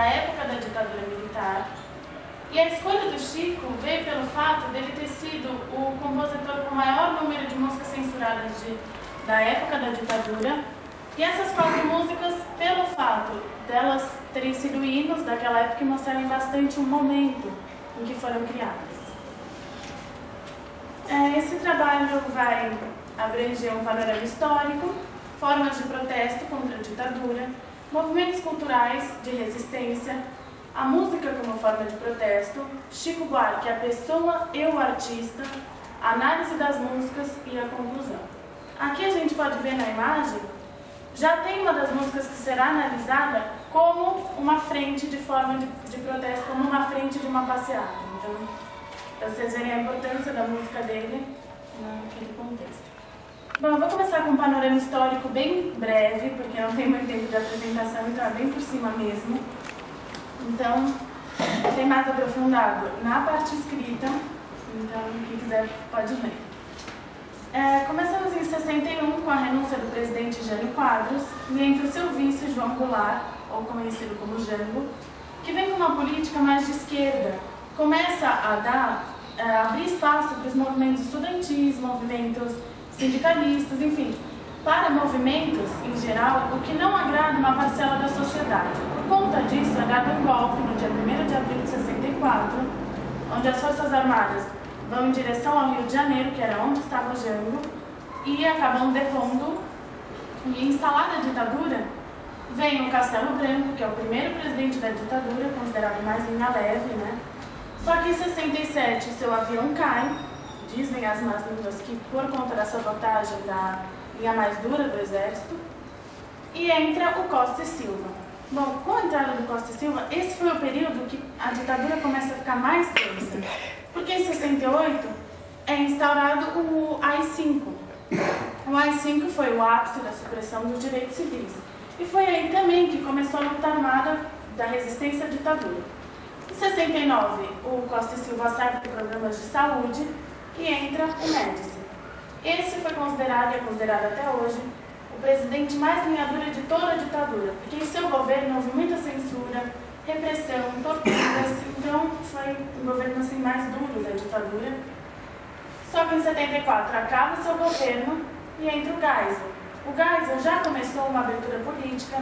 na época da ditadura militar. E a escolha do Chico veio pelo fato dele ter sido o compositor com o maior número de músicas censuradas da época da ditadura. E essas 4 músicas, pelo fato delas terem sido hinos daquela época, mostrarem bastante o momento em que foram criadas. Esse trabalho vai abranger um panorama histórico, formas de protesto contra a ditadura, movimentos culturais de resistência, a música como forma de protesto, Chico Buarque, a pessoa e o artista, a análise das músicas e a conclusão. Aqui a gente pode ver na imagem, já tem uma das músicas que será analisada como uma frente de forma de protesto, como uma frente de uma passeata. Então, para vocês verem a importância da música dele naquele contexto. Bom, eu vou começar com um panorama histórico bem breve, porque não tem muito tempo de apresentação, então é bem por cima mesmo. Então, tem mais aprofundado na parte escrita, então quem quiser pode ler. Começamos em 61 com a renúncia do presidente Jânio Quadros e entre o seu vice João Goulart, ou conhecido como Jango, que vem com uma política mais de esquerda, começa a abrir espaço para os movimentos estudantis, movimentos sindicalistas, enfim, para movimentos, em geral, o que não agrada uma parcela da sociedade. Por conta disso, é dado um golpe no dia 1º de abril de 64, onde as Forças Armadas vão em direção ao Rio de Janeiro, que era onde estava o Jango, e acabam depondo. E instalada a ditadura, vem o Castelo Branco, que é o primeiro presidente da ditadura, considerado mais linha leve, né? Só que em 67 seu avião cai, dizem as más línguas que por conta da sabotagem da linha mais dura do exército, e entra o Costa e Silva. Bom, com a entrada do Costa e Silva, esse foi o período que a ditadura começa a ficar mais tensa, porque em 68 é instaurado o AI-5. O AI-5 foi o ápice da supressão dos direitos civis, e foi aí também que começou a luta armada da resistência à ditadura. Em 69, o Costa e Silva sai para programas de saúde e entra o Médici. Esse foi considerado, e é considerado até hoje, o presidente mais linha dura de toda a ditadura, porque em seu governo houve muita censura, repressão, torturas, então foi um governo assim, mais duro da ditadura. Só que em 74 acaba seu governo e entra o Geisel. O Geisel já começou uma abertura política,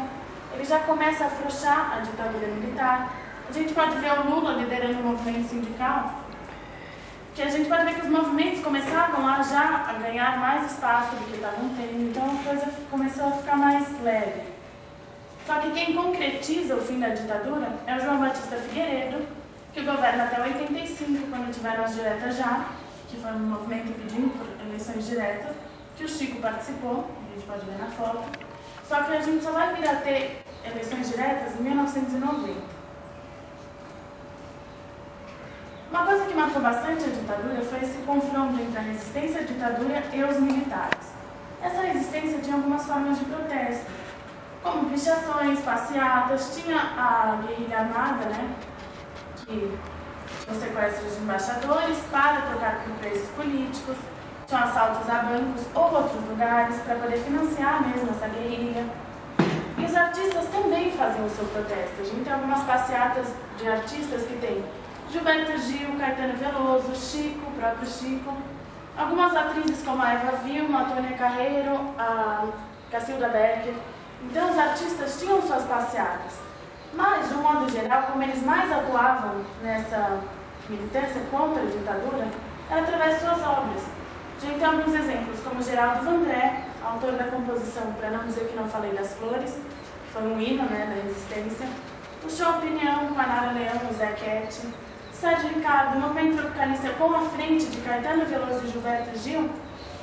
ele já começa a afrouxar a ditadura militar. A gente pode ver o Lula liderando o movimento sindical, que a gente pode ver que os movimentos começavam a ganhar mais espaço do que estavam tendo, então a coisa começou a ficar mais leve. Só que quem concretiza o fim da ditadura é o João Batista Figueiredo, que governa até 85, quando tiveram as diretas já, que foi um movimento pedindo por eleições diretas, que o Chico participou, a gente pode ver na foto. Só que a gente só vai vir a ter eleições diretas em 1990. Uma coisa que marcou bastante a ditadura foi esse confronto entre a resistência à ditadura e os militares. Essa resistência tinha algumas formas de protesto, como pichações, passeatas, tinha a guerrilha armada, né, que o sequestro de embaixadores para trocar por presos políticos, tinham assaltos a bancos ou outros lugares para poder financiar mesmo essa guerrilha. E os artistas também faziam o seu protesto. A gente tem algumas passeatas de artistas que tem Gilberto Gil, Caetano Veloso, Chico, o próprio Chico. Algumas atrizes como a Eva Vilma, a Tônia Carreiro, a Cacilda Becker. Então os artistas tinham suas passeatas. Mas, de um modo geral, como eles mais atuavam nessa militância contra a ditadura, era através de suas obras. A gente tem alguns exemplos, como Geraldo Vandré, autor da composição Para Não Dizer Que Não Falei das Flores, que foi um hino, né, da resistência. O Show Opinião, com a Nara Leão e Zé Quete. Sérgio Ricardo, movimento tropicalista com a frente de Caetano Veloso e Gilberto Gil,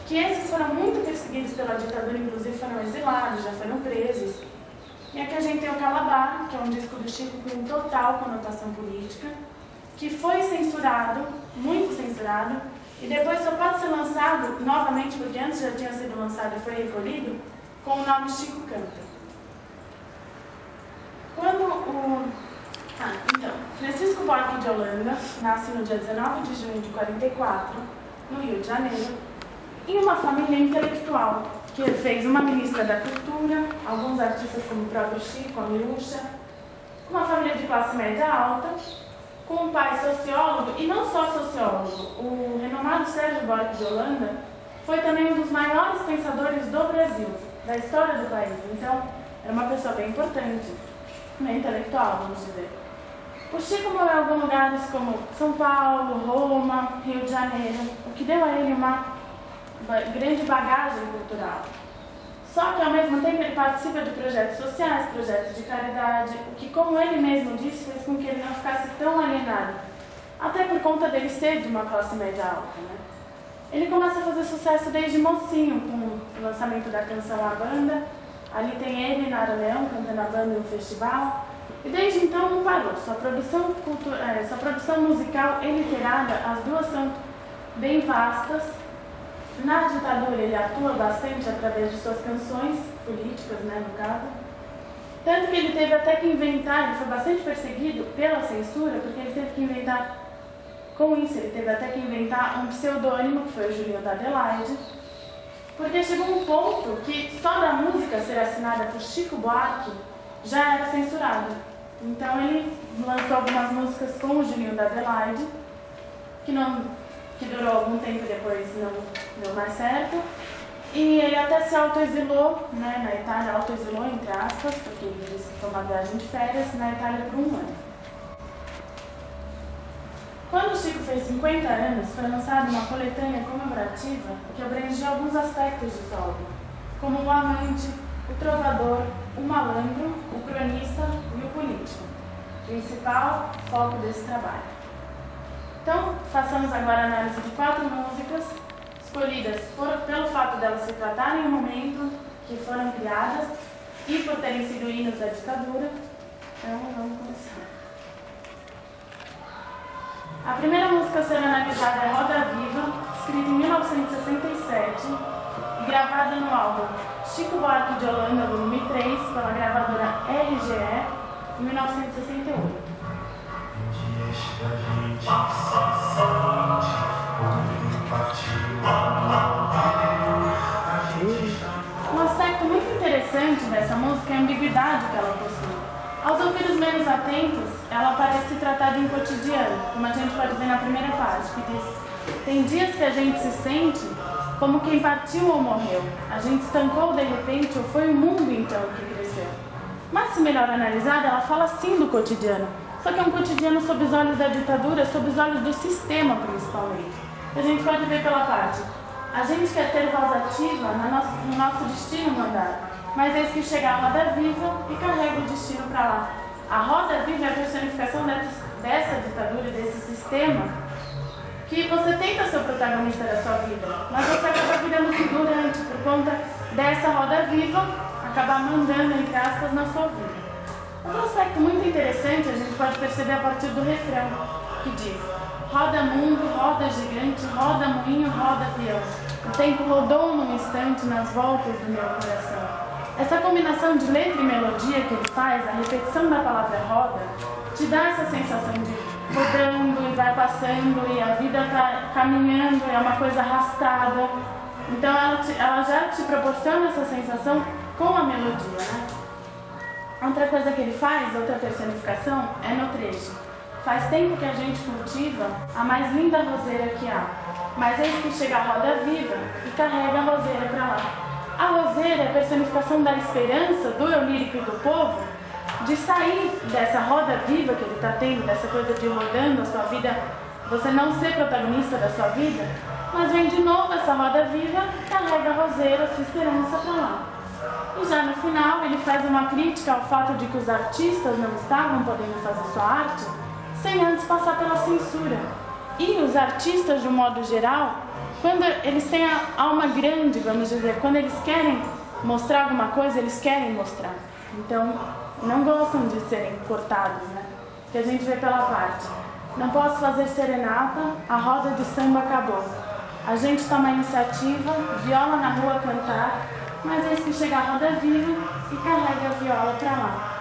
que esses foram muito perseguidos pela ditadura, inclusive foram exilados, já foram presos. E aqui a gente tem o Calabar, que é um disco do Chico com total conotação política, que foi censurado, muito censurado, e depois só pode ser lançado novamente, porque antes já tinha sido lançado e foi recolhido, com o nome Chico Canta. Então, Francisco Buarque de Holanda nasce no dia 19 de junho de 44, no Rio de Janeiro, em uma família intelectual, que fez uma ministra da Cultura, alguns artistas como o próprio Chico, a Miúcha, uma família de classe média alta, com um pai sociólogo, e não só sociólogo. O renomado Sérgio Buarque de Holanda foi também um dos maiores pensadores do Brasil, da história do país. Então, era uma pessoa bem importante, bem intelectual, vamos dizer. O Chico morou em alguns lugares como São Paulo, Roma, Rio de Janeiro, o que deu a ele uma grande bagagem cultural. Só que, ao mesmo tempo, ele participa de projetos sociais, projetos de caridade, o que, como ele mesmo disse, fez com que ele não ficasse tão alienado. Até por conta dele ser de uma classe média alta, né? Ele começa a fazer sucesso desde mocinho, com o lançamento da canção A Banda. Ali tem ele e Nara Leão cantando a banda em um festival. E desde então não parou. Sua produção musical e literária, as duas são bem vastas. Na ditadura ele atua bastante através de suas canções políticas, né, no caso. Tanto que ele teve até que inventar, ele foi bastante perseguido pela censura, porque ele teve que inventar, com isso ele teve até que inventar um pseudônimo, que foi o Julinho da Adelaide, porque chegou um ponto que só da música ser assinada por Chico Buarque já era censurada. Então ele lançou algumas músicas com o Julinho da Adelaide, que durou algum tempo e depois não deu mais certo. E ele até se autoexilou, né, na Itália, autoexilou entre aspas, porque ele disse que foi uma viagem de férias na Itália por um ano. Quando o Chico fez 50 anos, foi lançada uma coletânea comemorativa que abrangia alguns aspectos de sua obra, como o amante, o trovador, o malandro, o cronista e o político, principal foco desse trabalho. Então, façamos agora a análise de 4 músicas, escolhidas pelo fato delas se tratarem em um momento que foram criadas e por terem sido hinos da ditadura. Então, vamos começar. A primeira música a ser analisada é Roda Viva, escrita em 1967 e gravada no álbum Chico Buarque de Holanda, volume 3, pela gravadora RGE, em 1968. Um aspecto muito interessante dessa música é a ambiguidade que ela possui. Aos ouvidos menos atentos, ela parece se tratar de um cotidiano, como a gente pode ver na primeira parte, que diz: tem dias que a gente se sente como quem partiu ou morreu. A gente estancou de repente ou foi o mundo então que cresceu. Mas se melhor analisada, ela fala sim do cotidiano. Só que é um cotidiano sob os olhos da ditadura, sob os olhos do sistema principalmente. A gente pode ver pela parte: a gente quer ter voz ativa no nosso destino mandar, mas eis que chega a roda viva e carrega o destino para lá. A roda viva é a personificação dessa ditadura, desse sistema, que você tenta ser o protagonista da sua vida, mas você acaba virando figurante por conta dessa roda viva, acabar mandando, entre aspas, na sua vida. Outro aspecto muito interessante a gente pode perceber a partir do refrão, que diz: roda mundo, roda gigante, roda moinho, roda peão. O tempo rodou num instante nas voltas do meu coração. Essa combinação de letra e melodia que ele faz, a repetição da palavra roda, te dá essa sensação de rodando e vai passando e a vida está caminhando, é uma coisa arrastada. Então ela já te proporciona essa sensação com a melodia, né? Outra coisa que ele faz, outra personificação, é no trecho: faz tempo que a gente cultiva a mais linda roseira que há, mas eis que chega a roda viva e carrega a roseira para lá. A roseira é a personificação da esperança do eu lírico e do povo de sair dessa roda viva que ele está tendo, dessa coisa de rodando a sua vida, você não ser protagonista da sua vida, mas vem de novo essa roda viva, carrega a roseira, a sua esperança para lá. E já no final ele faz uma crítica ao fato de que os artistas não estavam podendo fazer sua arte sem antes passar pela censura. E os artistas, de um modo geral, quando eles têm a alma grande, vamos dizer, quando eles querem mostrar alguma coisa, eles querem mostrar. Então, não gostam de serem cortados, né? Que a gente vê pela parte: não posso fazer serenata, a roda de samba acabou. A gente toma iniciativa, viola na rua cantar, mas eis que chega a roda viva e carrega a viola para lá.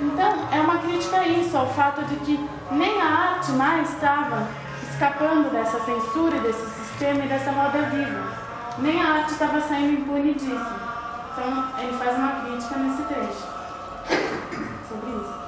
Então, é uma crítica a isso, ao fato de que nem a arte mais estava escapando dessa censura e desse sistema e dessa roda viva. Nem a arte estava saindo impune disso. Então, ele faz uma crítica nesse trecho sobre isso.